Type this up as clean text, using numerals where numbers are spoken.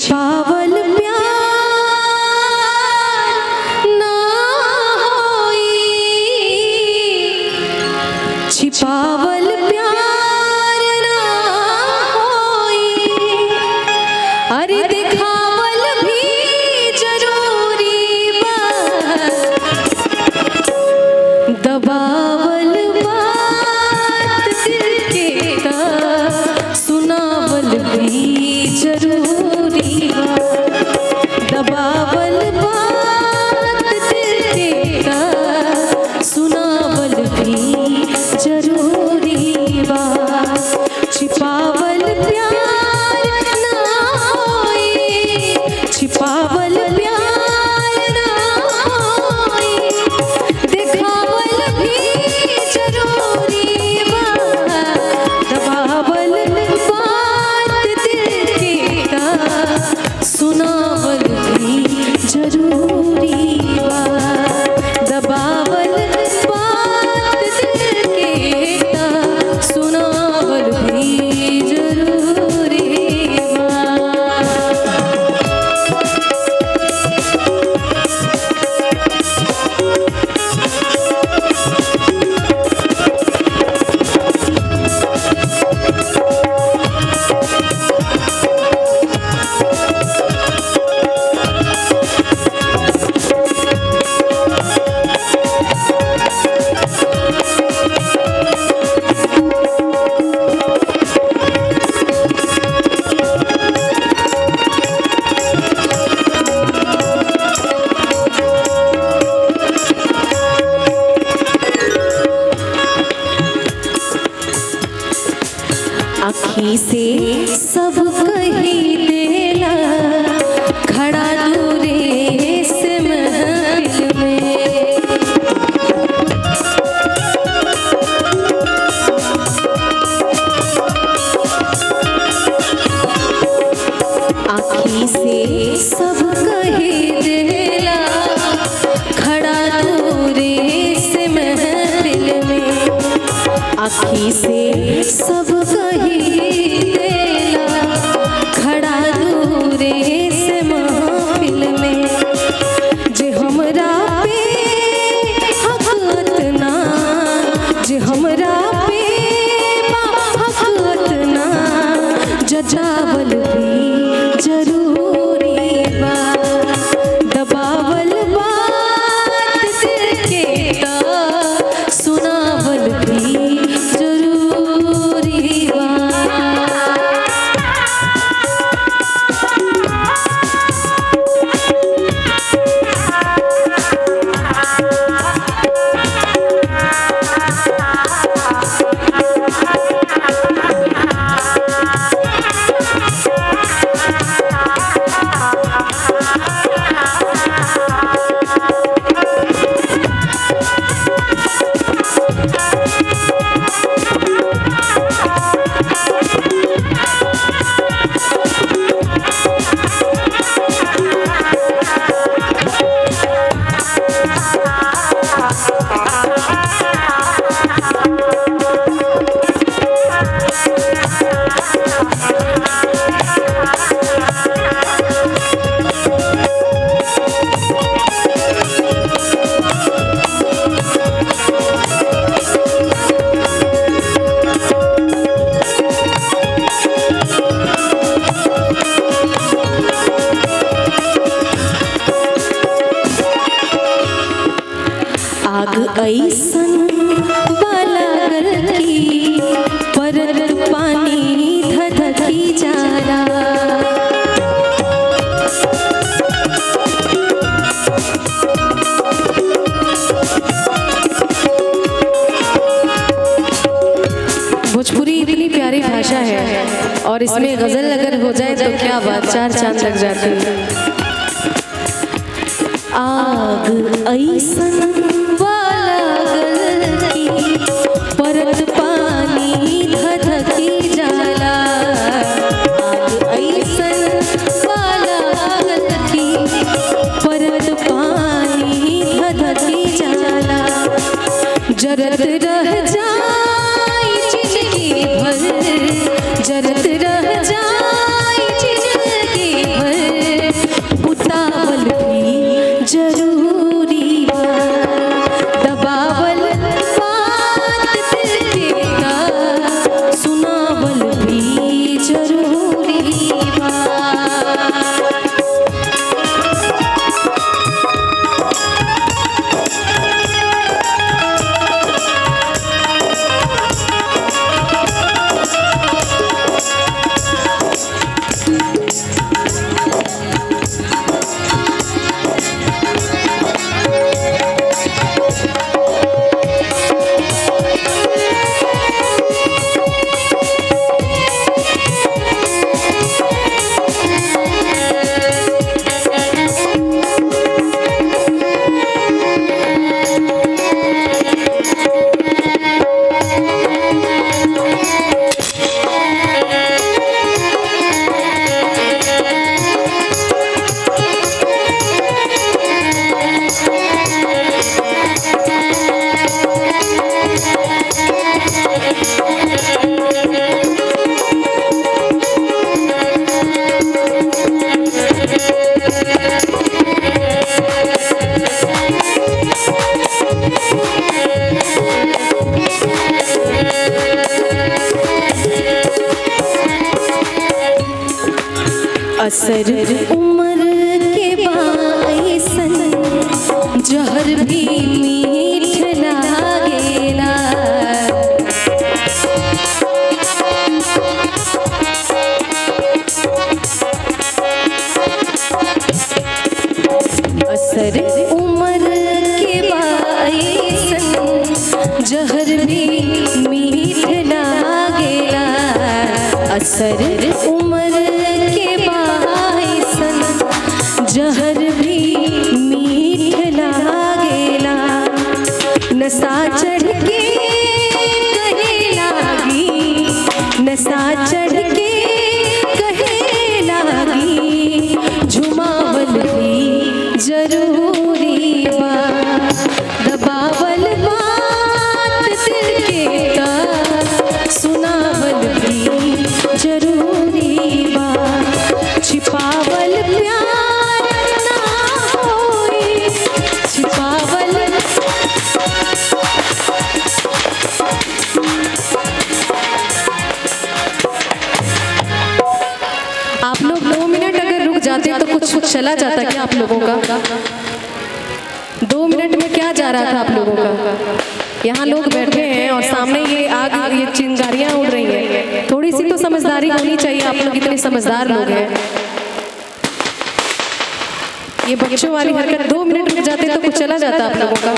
छिपावल प्यार ना होई, छिपावल प्यार ना होई, अरे दिखावल भी जरूरी बा, दबावल बात दिल के ता सुनावल भी जरूरी बा, दबावल बात दिल के ता सुनावल भी जरूरी बा, छिपावल प्यार ना होई, छिपावल प्यार ना होई, दिखावल भी जरूरी बा, दबावल बात दिल के ता सुनावल भी जरूरी बा, दबावल बात दिल के ता सुनावल भी जरूरी बा। आँखी से सब कही देला खड़ा दूरे से महफिल में, आँखी से सब कही देला खड़ा दूरे से महफिल में, आँखी से सब कही देला खड़ा दूरे से महफिल में, जे हमरा पे हक़त ना, जे हमरा पे हक़त ना, जजावल भी जरूरी बा, दबावल बात दिल के ता सुनावल भी जरूरी बा। आग ऐसन लागल की परत पानी धधकी जाला, भोजपुरी इतनी प्यारी भाषा है और इसमें गजल अगर हो जाए तो क्या बात, चार चांद लग जाते हैं। आग ऐसन लागल की परत पानी धधकी जाला, आग ऐसन लागल की परत पानी धधकी जाला, जरत रह जाई जिंदगी भर, जरत रह जाई जिंदगी भर, असर उम्र के बाईसन जहर भी मीठ लागेला। असर उम्र के बाईसन जहर भी मीठ लागेला। असर उम्र के बाईसन जहर भी मीठ लागेला। नशा चढ़ के कहे लागी, नशा चढ़ के कहे लागी, झुमावल भी जरूरी बा। दबावल बात दिल के ता सुनावल भी जरूरी बा। छिपावल प्यार ना होई, छिपावल आप लोग 2 मिनट अगर रुक जाते तो कुछ चला जाता क्या आप लोगों का? 2 मिनट में क्या जा रहा था आप लोगों का? यहाँ लोग बैठे हैं और सामने ये आग, ये चिंगारियाँ उड़ रही हैं। थोड़ी सी तो समझदारी होनी चाहिए, आप लोग इतने समझदार लोग हैं। ये बच्चों वाली हरकत 2 मिनट रुक जाते तो कुछ चला जाता आप लोगों का।